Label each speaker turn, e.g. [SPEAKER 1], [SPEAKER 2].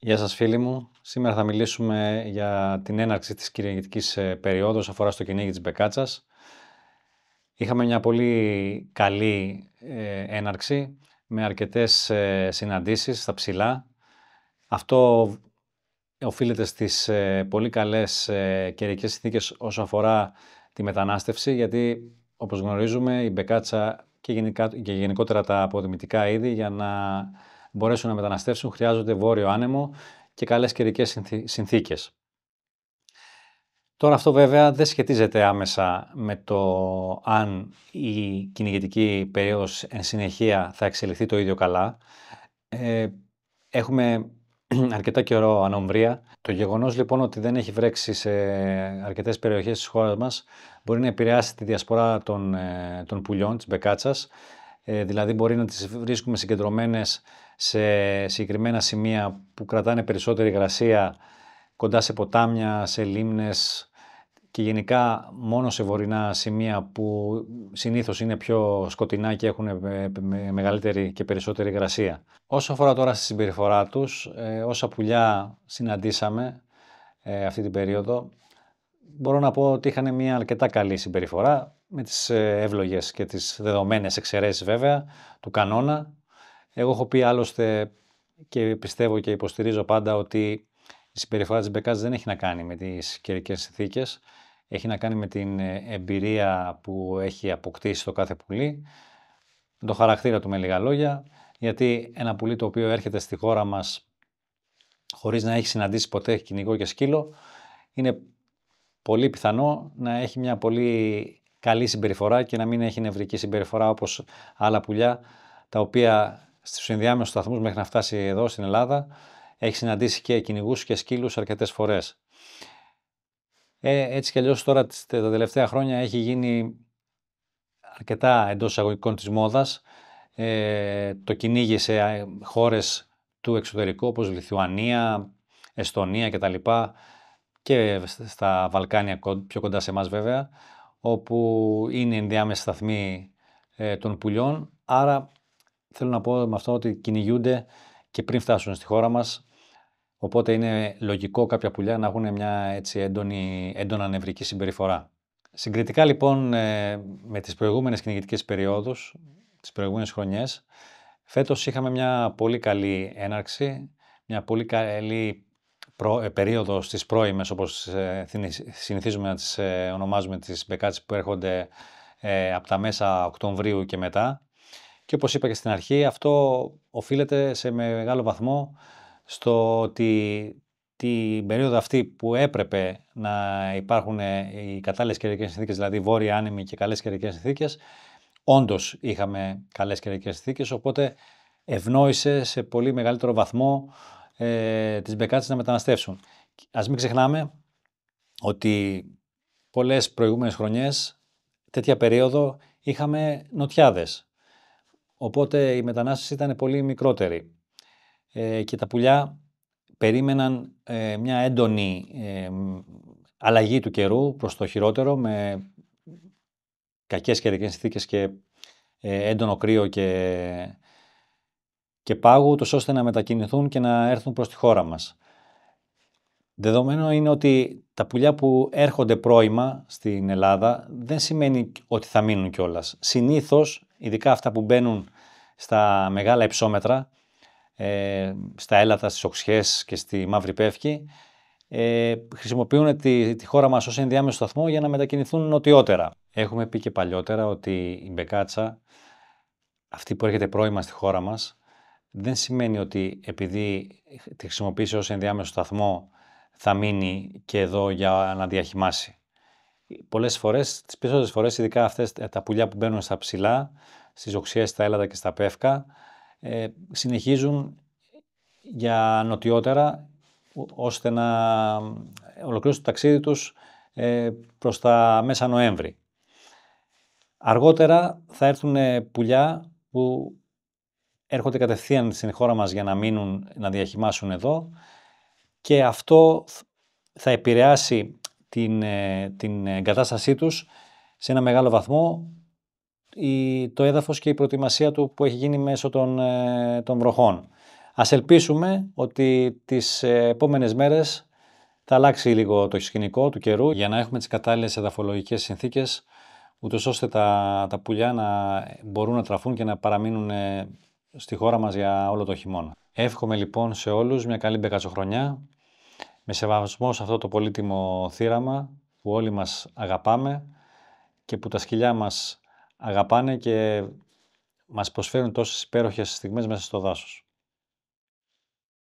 [SPEAKER 1] Γεια σας φίλοι μου. Σήμερα θα μιλήσουμε για την έναρξη της κυνηγητικής περίοδου όσον αφορά στο κυνήγι της μπεκάτσας. Είχαμε μια πολύ καλή έναρξη με αρκετές συναντήσεις στα ψηλά. Αυτό οφείλεται στις πολύ καλές καιρικές συνθήκες όσον αφορά τη μετανάστευση, γιατί όπως γνωρίζουμε η μπεκάτσα και γενικότερα τα αποδημητικά είδη για να μπορέσουν να μεταναστεύσουν χρειάζονται βόρειο άνεμο και καλές καιρικές συνθήκες. Τώρα αυτό βέβαια δεν σχετίζεται άμεσα με το αν η κυνηγητική περίοδος εν συνεχεία θα εξελιχθεί το ίδιο καλά. Έχουμε αρκετά καιρό ανομβρία. Το γεγονός λοιπόν ότι δεν έχει βρέξει σε αρκετές περιοχές της χώρας μας μπορεί να επηρεάσει τη διασπορά των πουλιών, της μπεκάτσας. Δηλαδή μπορεί να τις βρίσκουμε συγκεντρωμένες σε συγκεκριμένα σημεία που κρατάνε περισσότερη υγρασία, κοντά σε ποτάμια, σε λίμνες και γενικά μόνο σε βορεινά σημεία που συνήθως είναι πιο σκοτεινά και έχουν μεγαλύτερη και περισσότερη υγρασία. Όσο αφορά τώρα στη συμπεριφορά τους, όσα πουλιά συναντήσαμε αυτή την περίοδο, μπορώ να πω ότι είχαν μια αρκετά καλή συμπεριφορά, με τις εύλογες και τις δεδομένες εξαιρέσεις βέβαια του κανόνα. Εγώ έχω πει άλλωστε και πιστεύω και υποστηρίζω πάντα ότι η συμπεριφορά της μπεκάτσας δεν έχει να κάνει με τις καιρικές συνθήκες, έχει να κάνει με την εμπειρία που έχει αποκτήσει το κάθε πουλί, με το χαρακτήρα του με λίγα λόγια, γιατί ένα πουλί το οποίο έρχεται στη χώρα μας χωρίς να έχει συναντήσει ποτέ κυνηγό και σκύλο, είναι πολύ πιθανό να έχει μια πολύ καλή συμπεριφορά και να μην έχει νευρική συμπεριφορά όπως άλλα πουλιά, τα οποία στους ενδιάμεσους σταθμούς μέχρι να φτάσει εδώ στην Ελλάδα έχει συναντήσει και κυνηγούς και σκύλους αρκετές φορές. Έτσι κι αλλιώς τώρα τα τελευταία χρόνια έχει γίνει αρκετά εντός εισαγωγικών της μόδας το κυνήγι σε χώρες του εξωτερικού όπως Λιθουανία, Εστονία κτλ. Και στα Βαλκάνια πιο κοντά σε εμάς βέβαια, όπου είναι ενδιάμεση σταθμοί των πουλιών. Άρα θέλω να πω με αυτό ότι κυνηγούνται και πριν φτάσουν στη χώρα μας, οπότε είναι λογικό κάποια πουλιά να έχουν μια έτσι έντονα νευρική συμπεριφορά. Συγκριτικά λοιπόν με τις προηγούμενες κυνηγητικές περιόδους, τις προηγούμενες χρονιές, φέτος είχαμε μια πολύ καλή έναρξη, μια πολύ καλή περίοδο στις πρώιμες, όπως συνηθίζουμε να τις ονομάζουμε, τις μπεκάτσες που έρχονται από τα μέσα Οκτωβρίου και μετά. Και όπως είπα και στην αρχή, αυτό οφείλεται σε μεγάλο βαθμό στο ότι την περίοδο αυτή που έπρεπε να υπάρχουν οι κατάλληλες καιρικές συνθήκες, δηλαδή βόρεια άνεμοι και καλές καιρικές συνθήκες, όντως είχαμε καλές καιρικές συνθήκες, οπότε ευνόησε σε πολύ μεγαλύτερο βαθμό τις μπεκάτσες να μεταναστεύσουν. Ας μην ξεχνάμε ότι πολλές προηγούμενες χρονιές τέτοια περίοδο είχαμε νοτιάδες, οπότε η μετανάστευση ήταν πολύ μικρότερη και τα πουλιά περίμεναν μια έντονη αλλαγή του καιρού προς το χειρότερο, με κακές καιρικές συνθήκες και έντονο κρύο και πάγου, ούτως ώστε να μετακινηθούν και να έρθουν προς τη χώρα μας. Δεδομένο είναι ότι τα πουλιά που έρχονται πρώιμα στην Ελλάδα δεν σημαίνει ότι θα μείνουν κιόλας. Συνήθως, ειδικά αυτά που μπαίνουν στα μεγάλα υψόμετρα, στα έλατα, στις οξιές και στη Μαύρη Πεύκη, χρησιμοποιούν τη χώρα μας ως ενδιάμεσο σταθμό για να μετακινηθούν νοτιότερα. Έχουμε πει και παλιότερα ότι η μπεκάτσα, αυτή που έρχεται πρώιμα στη χώρα μας, δεν σημαίνει ότι επειδή τη χρησιμοποιήσει ως ενδιάμεσο σταθμό θα μείνει και εδώ για να διαχυμάσει. Πολλές φορές, τις περισσότερες φορές, ειδικά αυτές τα πουλιά που μπαίνουν στα ψηλά, στις οξιές, στα έλατα και στα πεύκα, συνεχίζουν για νοτιότερα, ώστε να ολοκληρώσουν το ταξίδι τους προς τα μέσα Νοέμβρη. Αργότερα θα έρθουν πουλιά που έρχονται κατευθείαν στην χώρα μας για να μείνουν, να διαχυμάσουν εδώ, και αυτό θα επηρεάσει την εγκατάστασή τους σε ένα μεγάλο βαθμό, το έδαφος και η προετοιμασία του που έχει γίνει μέσω των βροχών. Ας ελπίσουμε ότι τις επόμενες μέρες θα αλλάξει λίγο το σκηνικό του καιρού για να έχουμε τις κατάλληλες εδαφολογικές συνθήκες, ούτως ώστε τα πουλιά να μπορούν να τραφούν και να παραμείνουν στη χώρα μας για όλο το χειμώνα. Εύχομαι λοιπόν σε όλους μια καλή μπεκατσοχρονιά, με σεβασμό σε αυτό το πολύτιμο θύραμα που όλοι μας αγαπάμε και που τα σκυλιά μας αγαπάνε και μας προσφέρουν τόσες υπέροχες στιγμές μέσα στο δάσος.